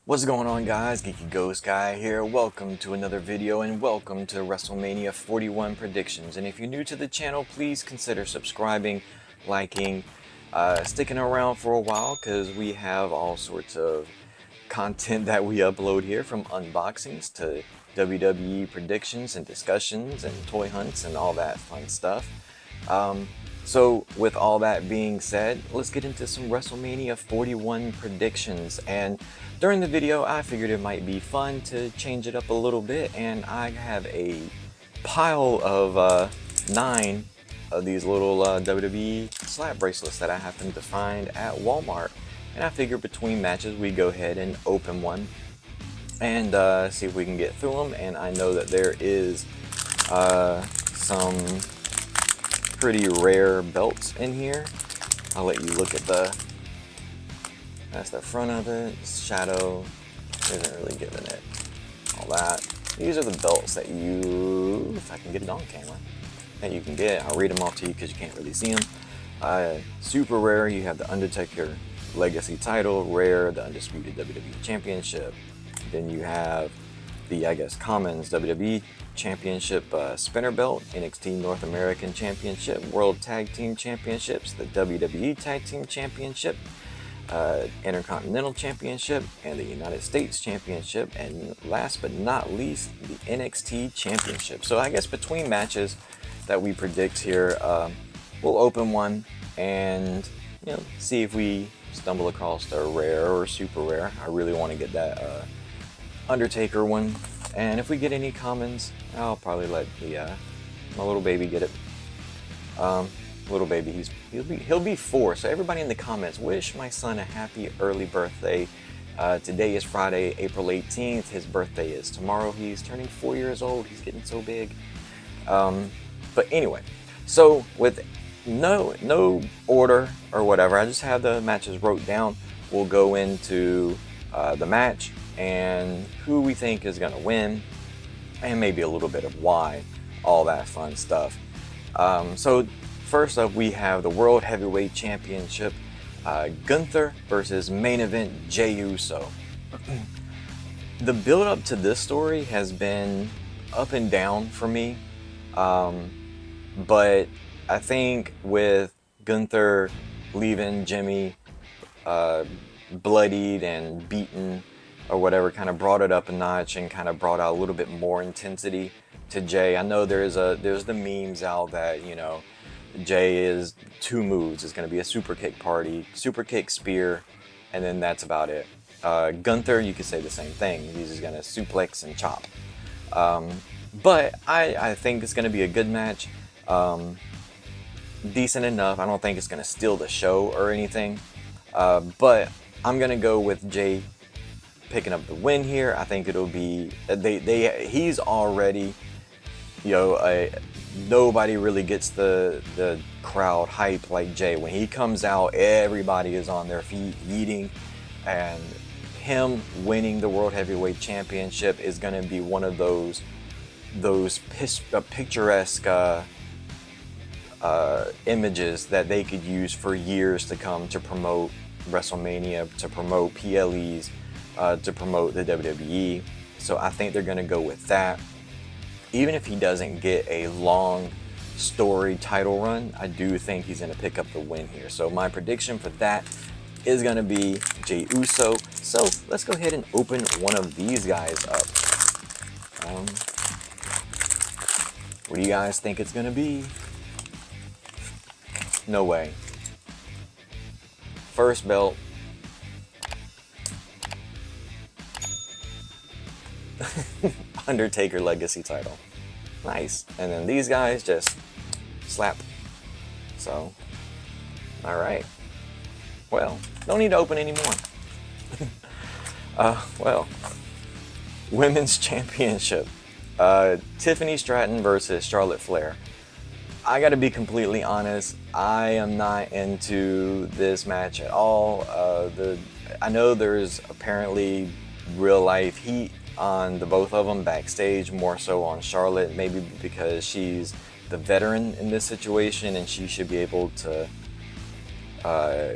What's going on, guys? Geeky Ghost Guy here. Welcome to another video and welcome to WrestleMania 41 predictions. And if you're new to the channel, please consider subscribing, liking, sticking around for a while because we have all sorts of content that we upload here, from unboxings to WWE predictions and discussions and toy hunts and all that fun stuff. So with all that being said, let's get into some WrestleMania 41 predictions. And during the video, I figured it might be fun to change it up a little bit, and I have a pile of 9 of these little WWE slap bracelets that I happened to find at Walmart. And I figured between matches we go ahead and open one and see if we can get through them. And I know that there is some pretty rare belts in here. I'll let you look at that's the front of it. Shadow isn't really giving it all that. These are the belts that you, if I can get it on camera, that you can get. I'll read them off to you because you can't really see them. Super rare, you have the Undertaker Legacy title. Rare, the Undisputed WWE Championship. Then you have the, commons, WWE Championship spinner belt, NXT North American Championship, World Tag Team Championships, the WWE Tag Team Championship, Intercontinental Championship, and the United States Championship, and last but not least, the NXT Championship. So I guess between matches that we predict here, we'll open one and see if we stumble across a rare or super rare. I really want to get that Undertaker one, and if we get any commons, I'll probably let my little baby get it. Little baby, he'll be 4. So everybody in the comments, wish my son a happy early birthday. Today is Friday, April 18th. His birthday is tomorrow. He's turning 4 years old. He's getting so big. But anyway, so with no order or whatever, I just have the matches wrote down. We'll go into the match and who we think is going to win, and maybe a little bit of why, all that fun stuff. So first up, we have the World Heavyweight Championship, Gunther versus main event Jey Uso. The build up to this story has been up and down for me, but I think with Gunther leaving Jimmy bloodied and beaten or whatever, kind of brought it up a notch and kind of brought out a little bit more intensity to Jey. I know there's the memes out that Jey is 2 moves. It's going to be a super kick party, super kick spear, and then that's about it. Gunther, you could say the same thing. He's just going to suplex and chop. But I think it's going to be a good match. Decent enough. I don't think it's going to steal the show or anything. But I'm going to go with Jey picking up the win here. I think it'll be he's already, nobody really gets the crowd hype like Jey. When he comes out, everybody is on their feet eating, and him winning the World Heavyweight Championship is going to be one of those picturesque images that they could use for years to come to promote WrestleMania, to promote PLEs, to promote the WWE. So I think they're going to go with that. Even if he doesn't get a long story title run, I do think he's going to pick up the win here. So my prediction for that is going to be Jey Uso. So let's go ahead and open one of these guys up. What do you guys think it's going to be? No way. First belt. Undertaker Legacy title. Nice. And then these guys just slap. So, alright. Well, don't need to open anymore. Well, Women's Championship. Tiffany Stratton versus Charlotte Flair. I gotta be completely honest, I am not into this match at all. I know there's apparently real life heat on the both of them backstage, more so on Charlotte, maybe because she's the veteran in this situation and she should be able to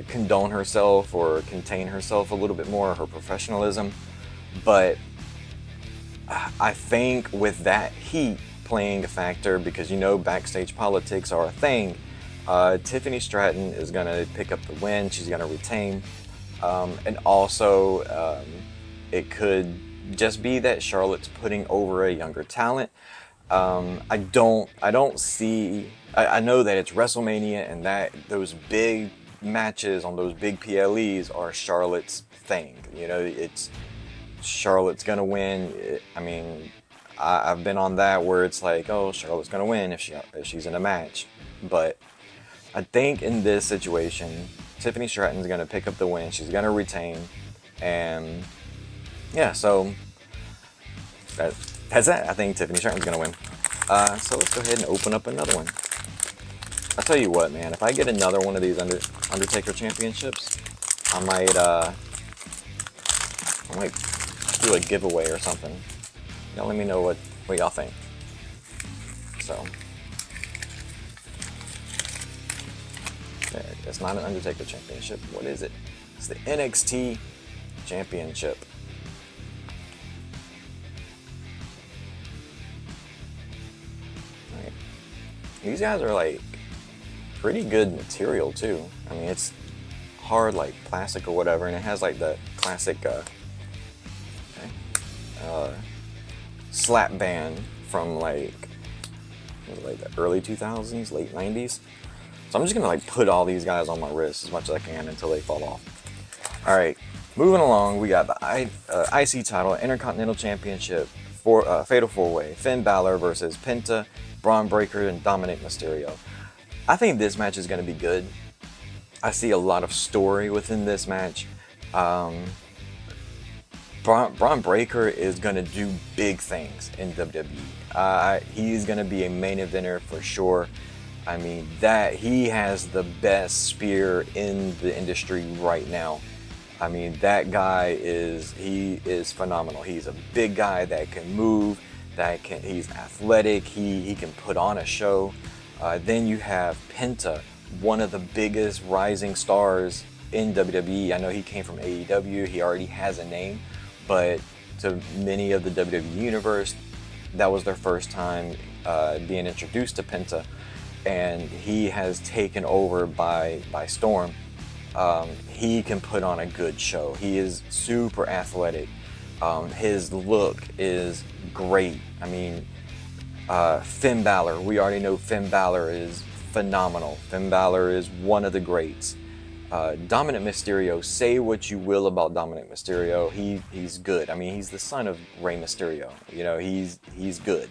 condone herself or contain herself a little bit more, her professionalism. But I think with that heat playing a factor, because you know backstage politics are a thing, Tiffany Stratton is going to pick up the win. She's going to retain. And also, it could just be that Charlotte's putting over a younger talent. I don't see. I know that it's WrestleMania and that those big matches on those big PLEs are Charlotte's thing. You know, it's Charlotte's gonna win. I mean, I've been on that where it's like, oh, Charlotte's gonna win if she's in a match. But I think in this situation, Tiffany Stratton's gonna pick up the win. She's gonna retain, and yeah, so that's that. I think Tiffany Stratton's gonna win. So let's go ahead and open up another one. I'll tell you what, man. If I get another one of these Undertaker Championships, I might do a giveaway or something. Y'all let me know what y'all think. So, it's not an Undertaker Championship. What is it? It's the NXT Championship. Right. These guys are like pretty good material too. I mean, it's hard like plastic or whatever, and it has like the classic slap band from like the early 2000s, late 90s. So I'm just gonna like put all these guys on my wrist as much as I can until they fall off. All right, moving along, we got the IC title, Intercontinental Championship, Fatal 4-Way, Finn Balor versus Penta, Braun Breaker, and Dominic Mysterio. I think this match is gonna be good. I see a lot of story within this match. Braun Breaker is going to do big things in WWE. He's going to be a main eventer for sure. I mean, he has the best spear in the industry right now. I mean, that guy is phenomenal. He's a big guy that can move, he's athletic, he can put on a show. Then you have Penta, one of the biggest rising stars in WWE. I know he came from AEW, he already has a name, but to many of the WWE universe, that was their first time being introduced to Penta, and he has taken over by storm. He can put on a good show. He is super athletic. His look is great. I mean, Finn Balor, we already know Finn Balor is phenomenal. Finn Balor is one of the greats. Dominic Mysterio, say what you will about Dominic Mysterio, he's good. I mean, he's the son of Rey Mysterio. You know, he's good.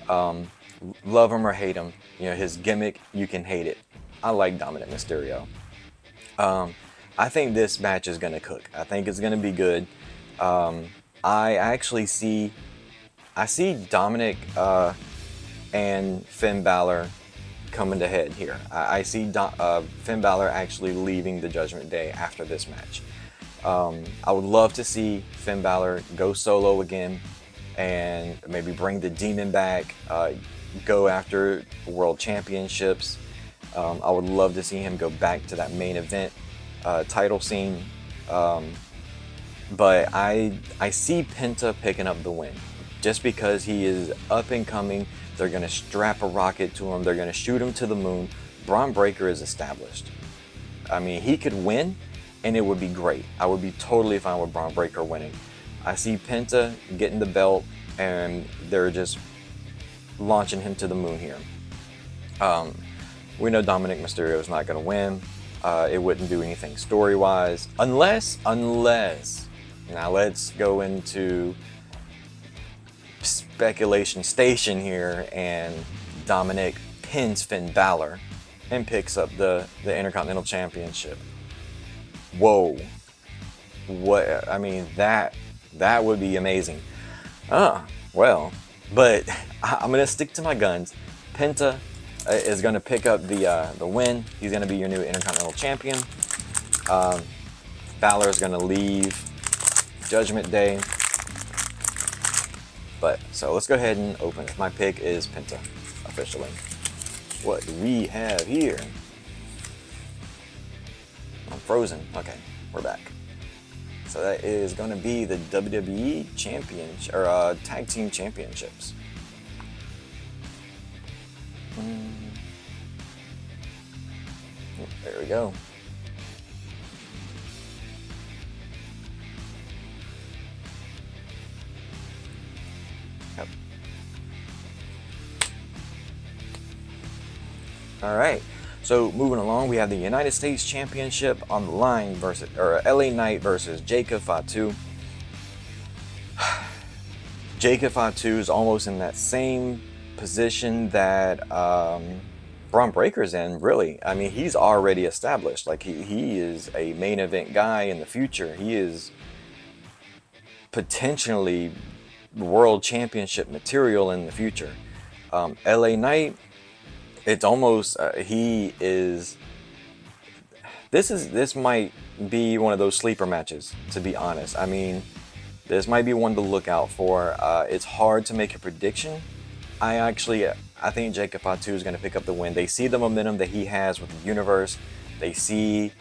Love him or hate him, you know, his gimmick, you can hate it. I like Dominic Mysterio. I think this match is gonna cook. I think it's gonna be good. I actually see Dominic and Finn Balor coming to head here. I see Finn Balor actually leaving the Judgment Day after this match. I would love to see Finn Balor go solo again and maybe bring the Demon back, go after World Championships. I would love to see him go back to that main event title scene. But I see Penta picking up the win just because he is up and coming. They're going to strap a rocket to him. They're going to shoot him to the moon. Braun Breaker is established. I mean, he could win, and it would be great. I would be totally fine with Braun Breaker winning. I see Penta getting the belt, and they're just launching him to the moon here. We know Dominic Mysterio is not going to win. It wouldn't do anything story-wise. Unless, now let's go into speculation station here, and Dominic pins Finn Balor and picks up the Intercontinental Championship. Whoa. What, I mean, that would be amazing. Well, but I'm gonna stick to my guns. Penta is gonna pick up the win. He's gonna be your new Intercontinental Champion. Balor is gonna leave Judgment Day. But so let's go ahead and open it. My pick is Penta, officially. What do we have here? I'm frozen. Okay, we're back. So that is going to be the WWE Championship or Tag Team Championships. There we go. Yep. All right. So moving along, we have the United States Championship on the line versus, or LA Knight versus Jacob Fatu. Jacob Fatu is almost in that same position that Braun Breaker's in, really. I mean, he's already established. Like, he is a main event guy in the future. He is potentially world championship material in the future. LA Knight, it's almost he is. This might be one of those sleeper matches, to be honest. I mean, this might be one to look out for. It's hard to make a prediction. I think Jacob Fatu is going to pick up the win. They see the momentum that he has with the universe. They see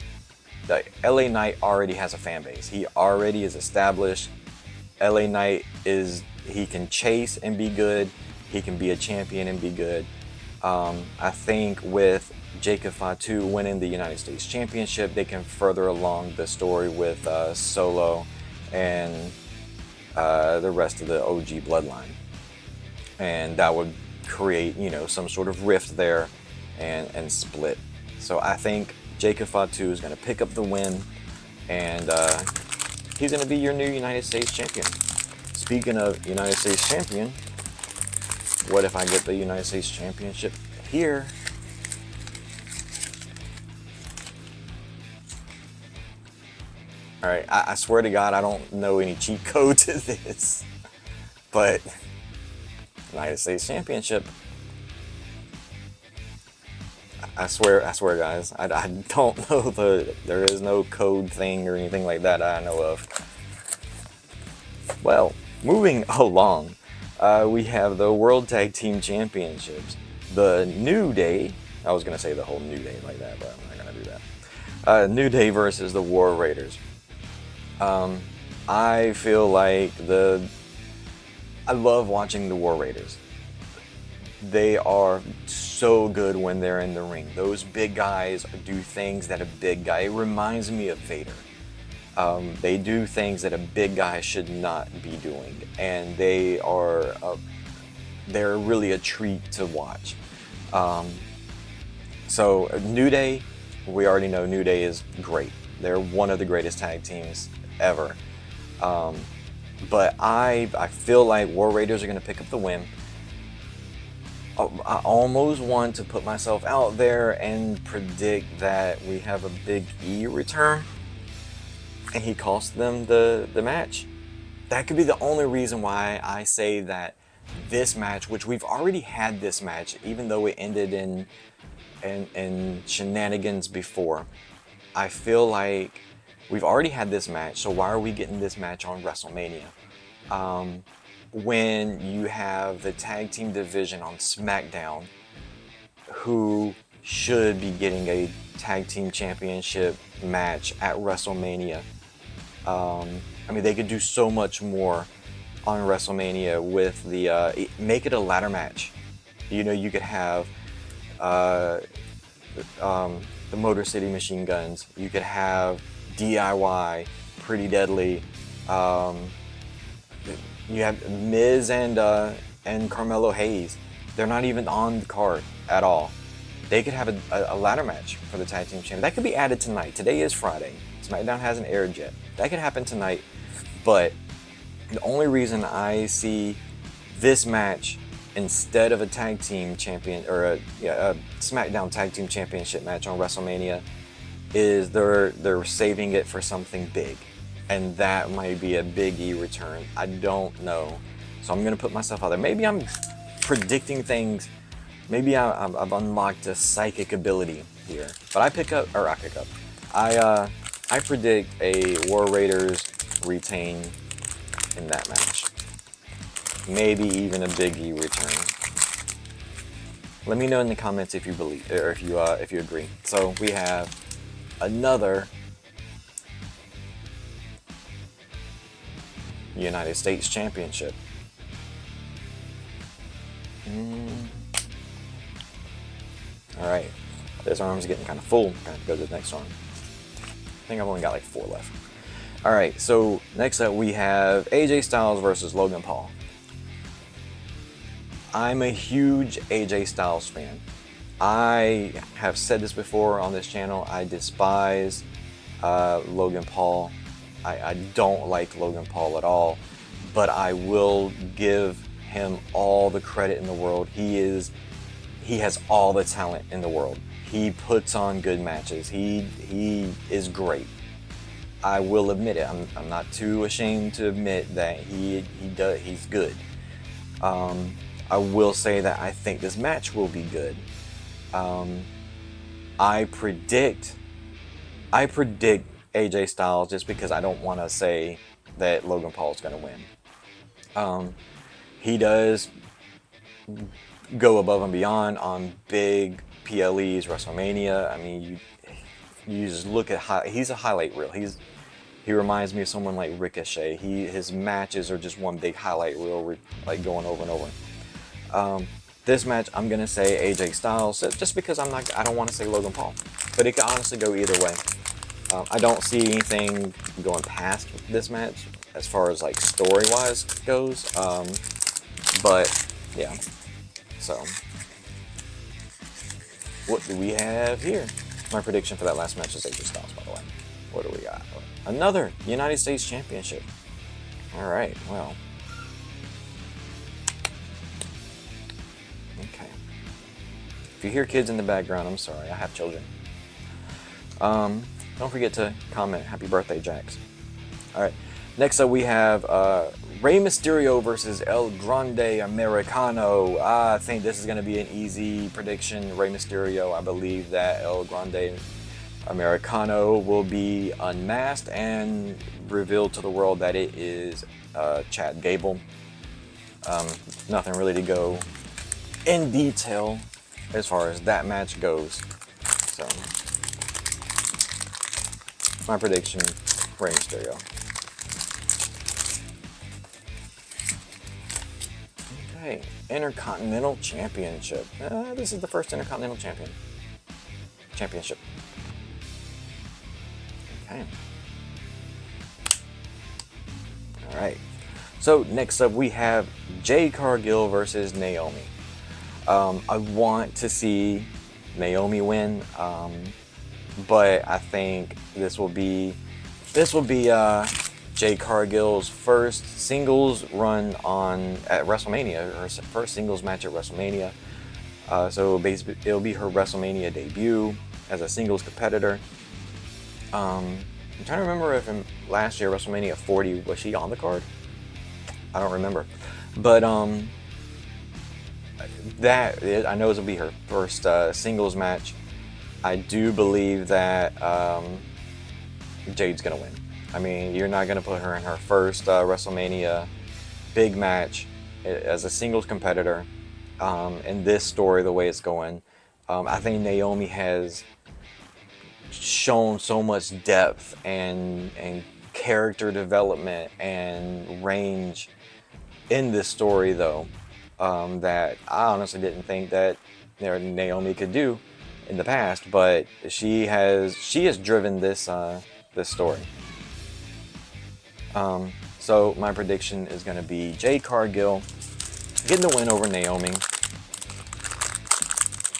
that LA Knight already has a fan base. He already is established. LA Knight he can chase and be good. He can be a champion and be good. I think with Jacob Fatu winning the United States Championship, they can further along the story with Solo and the rest of the OG bloodline. And that would create, you know, some sort of rift there and split. So I think Jacob Fatu is going to pick up the win, and he's going to be your new United States champion. Speaking of United States champion, what if I get the United States Championship here? All right, I swear to God, I don't know any cheat code to this, but United States Championship. I swear, guys, I don't know there is no code thing or anything like that I know of. Well, moving along, we have the World Tag Team Championships. The New Day, I was going to say the whole New Day like that, but I'm not going to do that. New Day versus the War Raiders. I feel like I love watching the War Raiders. They are so good when they're in the ring. Those big guys do things that a big guy, it reminds me of Vader. They do things that a big guy should not be doing, and they're really a treat to watch. So New Day, we already know New Day is great. They're one of the greatest tag teams ever. But I feel like War Raiders are going to pick up the win. I almost want to put myself out there and predict that we have a Big E return and he cost them the match. That could be the only reason why I say that this match, which we've already had this match, even though it ended in shenanigans before, I feel like we've already had this match, so why are we getting this match on WrestleMania? When you have the tag team division on SmackDown, who should be getting a tag team championship match at WrestleMania. I mean, they could do so much more on WrestleMania with the make it a ladder match. You know, you could have the Motor City Machine Guns. You could have DIY, Pretty Deadly. You have Miz and Carmelo Hayes. They're not even on the card at all. They could have a ladder match for the tag team champion. That could be added tonight. Today is Friday. SmackDown hasn't aired yet. That could happen tonight. But the only reason I see this match instead of a tag team champion or a SmackDown tag team championship match on WrestleMania is they're saving it for something big. And that might be a Big E return. I don't know. So I'm going to put myself out there. Maybe I'm predicting things. Maybe I've unlocked a psychic ability here. But I predict a War Raiders retain in that match. Maybe even a Big E return. Let me know in the comments if you believe, or if you agree. So we have another United States Championship. Alright, this arm's getting kind of full. Gonna have to go to the next arm. I think I've only got like 4 left. Alright, so next up we have AJ Styles versus Logan Paul. I'm a huge AJ Styles fan. I have said this before on this channel. I despise Logan Paul. I don't like Logan Paul at all, but I will give him all the credit in the world. He has all the talent in the world. He puts on good matches. He is great. I will admit it. I'm not too ashamed to admit that he's good. I will say that I think this match will be good. I predict AJ Styles just because I don't want to say that Logan Paul is going to win. He does go above and beyond on big PLEs, WrestleMania. I mean, you just look at he's a highlight reel. He reminds me of someone like Ricochet. His matches are just one big highlight reel, like going over and over. This match, I'm gonna say AJ Styles, just because I don't want to say Logan Paul, but it could honestly go either way. I don't see anything going past this match as far as like story-wise goes, but yeah. So, what do we have here? My prediction for that last match is AJ Styles, by the way. What do we got? Another United States Championship. All right, well. Okay. If you hear kids in the background, I'm sorry. I have children. Don't forget to comment. Happy birthday, Jax. All right. Next up, we have Rey Mysterio versus El Grande Americano. I think this is going to be an easy prediction. Rey Mysterio, I believe that El Grande Americano will be unmasked and revealed to the world that it is Chad Gable. Nothing really to go in detail as far as that match goes. So, my prediction, Rey Mysterio. Okay, Intercontinental Championship. This is the first Intercontinental Championship. Okay. All right. So next up we have Jade Cargill versus Naomi. I want to see Naomi win, but I think this will be Jade Cargill's first singles run at WrestleMania, her first singles match at WrestleMania. So basically, it'll be her WrestleMania debut as a singles competitor. I'm trying to remember if last year WrestleMania 40 was she on the card? I don't remember, but I know this will be her first singles match. I do believe that Jade's gonna win. I mean, you're not gonna put her in her first WrestleMania big match as a singles competitor. In this story, the way it's going, I think Naomi has shown so much depth and character development and range in this story, though, that I honestly didn't think that Naomi could do in the past. But she has driven this story. So my prediction is going to be Jade Cargill getting the win over Naomi.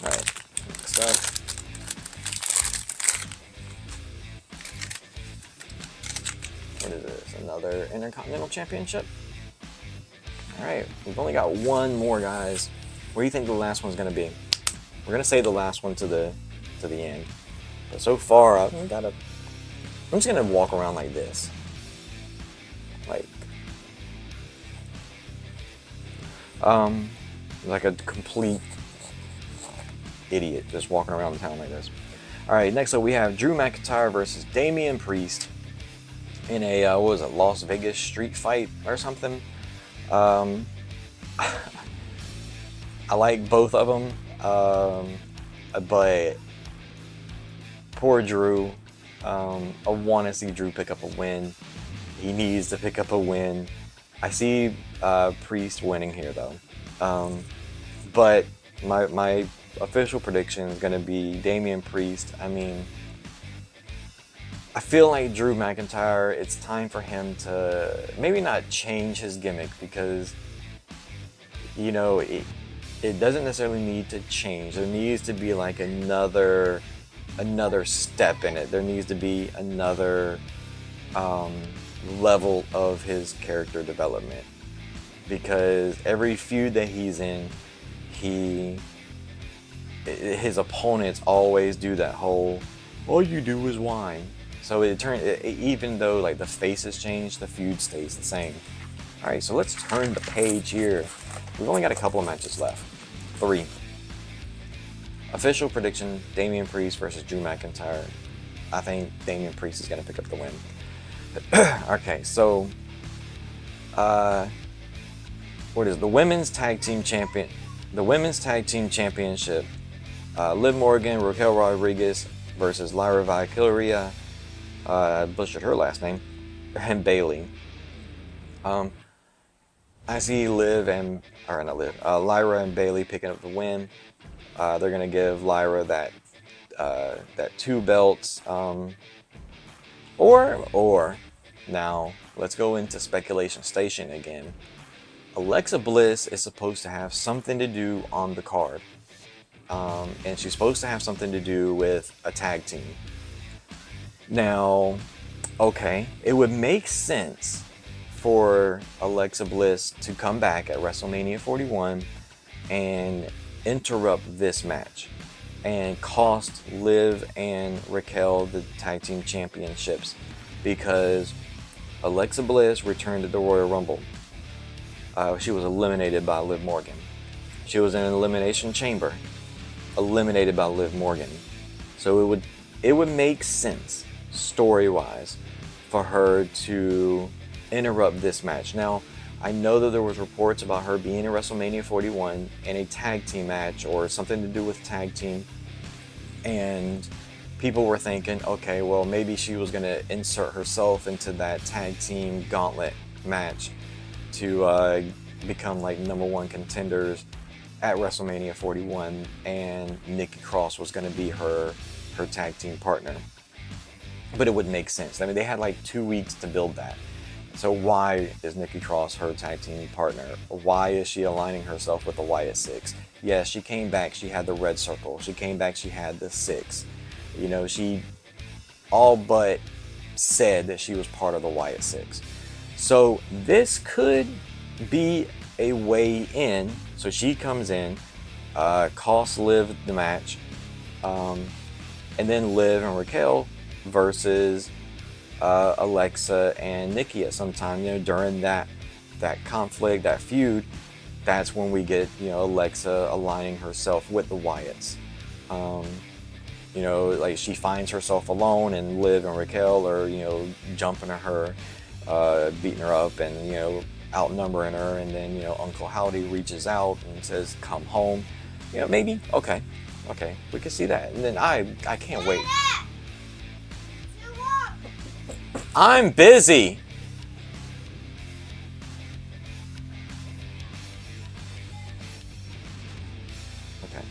All right, next up. What is this? Another Intercontinental Championship? Alright, we've only got one more, guys. What do you think the last one's going to be? We're going to save the last one to the end. But so far, I'm just going to walk around like this. Like a complete idiot just walking around the town like this. Alright, next up we have Drew McIntyre versus Damian Priest in a, what was it, Las Vegas street fight or something. I like both of them, but poor Drew. I want to see Drew pick up a win. He needs to pick up a win. I see Priest winning here though. But my official prediction is going to be Damian Priest. I mean, I feel like Drew McIntyre, it's time for him to maybe not change his gimmick, because, you know, it doesn't necessarily need to change. There needs to be like another step in it. There needs to be another level of his character development, because every feud that he's in, his opponents always do that whole all you do is whine. So even though like the faces change, the feud stays the same. All right, so let's turn the page here. We've only got a couple of matches left. 3. Official prediction: Damian Priest versus Drew McIntyre. I think Damian Priest is going to pick up the win. Okay, so what is the women's tag team champion? The women's tag team championship: Liv Morgan, Raquel Rodriguez versus Lyra Valkyria. Butchered her last name, and Bayley. I see Lyra and Bayley picking up the win. They're gonna give Lyra that 2 belts. Or now let's go into speculation station again. Alexa Bliss is supposed to have something to do on the card, and she's supposed to have something to do with a tag team. Now, okay, it would make sense for Alexa Bliss to come back at WrestleMania 41 and interrupt this match and cost Liv and Raquel the tag team championships, because Alexa Bliss returned to the Royal Rumble. She was eliminated by Liv Morgan. She was in an elimination chamber, eliminated by Liv Morgan. So it would make sense story-wise for her to interrupt this match. Now, I know that there was reports about her being in WrestleMania 41 in a tag team match or something to do with tag team, and people were thinking, okay, well, maybe she was going to insert herself into that tag team gauntlet match to become like #1 contenders at WrestleMania 41, and Nikki Cross was going to be her tag team partner. But it would make sense. I mean, they had like 2 weeks to build that. So why is Nikki Cross her tag team partner? Why is she aligning herself with the Wyatt Six? Yes, she came back, she had the red circle. She came back, she had the 6. You know, she all but said that she was part of the Wyatt Six. So this could be a way in. So she comes in, costs Liv the match, and then Liv and Raquel versus Alexa and Nikki at some time, you know, during that conflict, that feud. That's when we get, you know, Alexa aligning herself with the Wyatts. You know, like she finds herself alone, and Liv and Raquel are, you know, jumping at her, beating her up, and, you know, outnumbering her. And then, you know, Uncle Howdy reaches out and says, "Come home." You know, maybe okay, we can see that. And then I can't wait. I'm busy. Okay.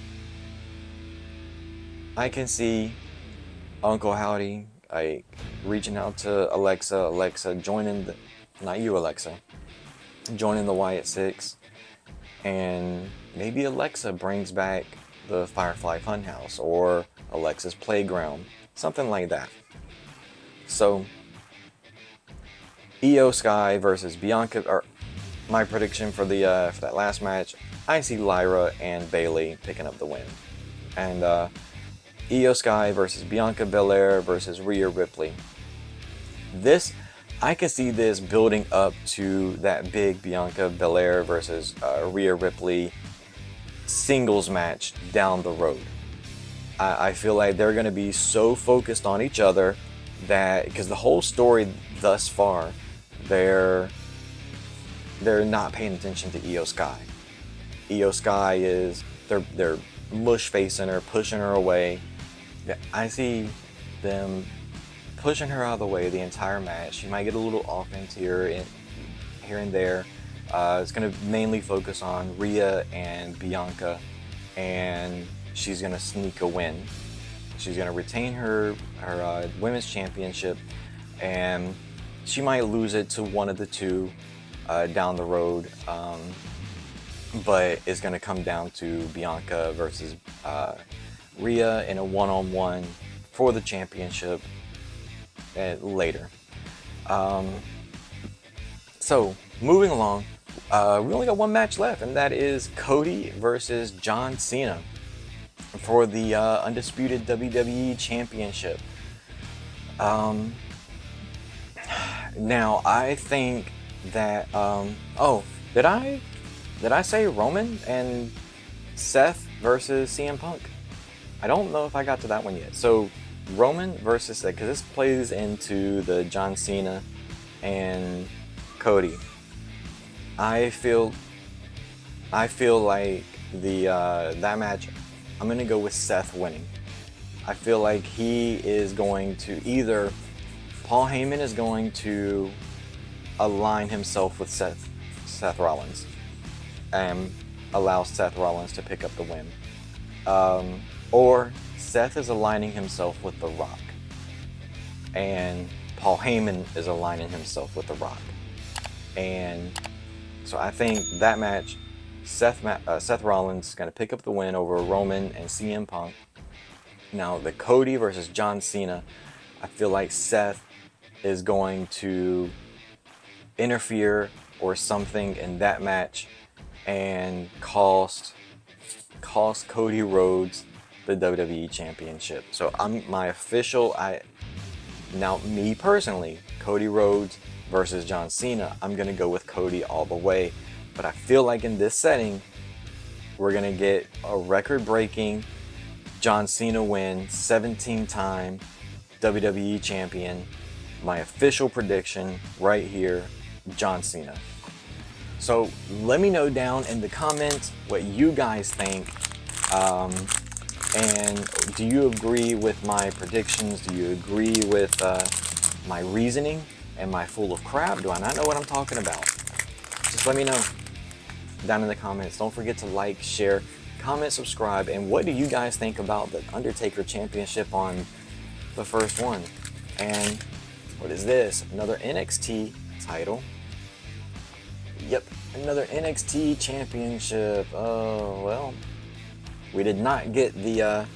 I can see Uncle Howdy reaching out to Alexa joining the, not you Alexa, joining the Wyatt Six, and maybe Alexa brings back the Firefly Funhouse or Alexa's Playground, something like that. So Io Sky versus Bianca, or my prediction for that last match, I see Lyra and Bayley picking up the win. And Io Sky versus Bianca Belair versus Rhea Ripley. I can see this building up to that big Bianca Belair versus Rhea Ripley singles match down the road. I feel like they're going to be so focused on each other that, because the whole story thus far, they're not paying attention to Io Sky. Io Sky is they're mush facing her, pushing her away. I see them pushing her out of the way the entire match. She might get a little offense here here and there. It's going to mainly focus on Rhea and Bianca, and she's going to sneak a win. She's going to retain her women's championship, and she might lose it to one of the two down the road, but it's going to come down to Bianca versus Rhea in a one-on-one for the championship later. So moving along, we only got one match left, and that is Cody versus John Cena for the Undisputed WWE Championship. Now I think that oh, did I say Roman and Seth versus CM Punk? I don't know if I got to that one yet. So Roman versus Seth, because this plays into the John Cena and Cody. I feel like that match, I'm gonna go with Seth winning. I feel like he is going to Paul Heyman is going to align himself with Seth Rollins and allow Seth Rollins to pick up the win. Or Seth is aligning himself with The Rock, and Paul Heyman is aligning himself with The Rock. And so I think that match, Seth Rollins is going to pick up the win over Roman and CM Punk. Now the Cody versus John Cena, I feel like Seth is going to interfere or something in that match and cost Cody Rhodes the WWE Championship. So now me personally, Cody Rhodes versus John Cena, I'm gonna go with Cody all the way. But I feel like in this setting, we're gonna get a record-breaking John Cena win, 17-time WWE Champion. My official prediction right here, John Cena. So let me know down in the comments what you guys think. And do you agree with my predictions? Do you agree with my reasoning? Am I full of crap? Do I not know what I'm talking about? Just let me know down in the comments. Don't forget to like, share, comment, subscribe. And what do you guys think about the Undertaker Championship on the first one? And what is this? Another NXT title. Yep, another NXT Championship. Oh, well. We did not get the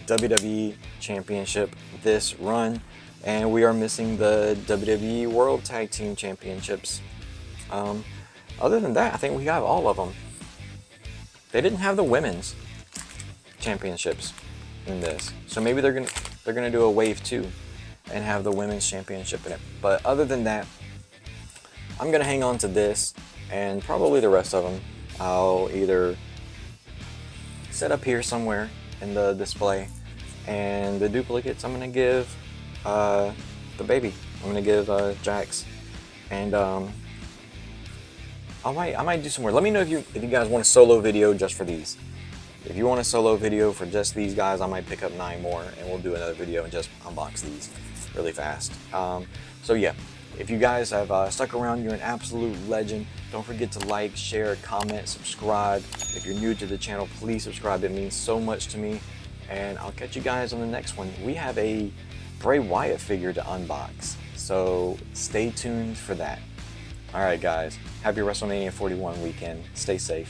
WWE Championship this run, and we are missing the WWE World Tag Team Championships. Other than that, I think we have all of them. They didn't have the women's championships in this, so maybe they're gonna do a wave 2 and have the women's championship in it. But other than that, I'm gonna hang on to this, and probably the rest of them I'll either set up here somewhere in the display, and the duplicates I'm gonna give the baby. I'm gonna give Jax, and I might do some more. Let me know if you guys want a solo video just for these. If you want a solo video for just these guys, I might pick up 9 more, and we'll do another video and just unbox these really fast. So yeah, if you guys have stuck around, you're an absolute legend. Don't forget to like, share, comment, subscribe. If you're new to the channel, please subscribe. It means so much to me. And I'll catch you guys on the next one. We have a Bray Wyatt figure to unbox, so stay tuned for that. All right, guys. Happy WrestleMania 41 weekend. Stay safe.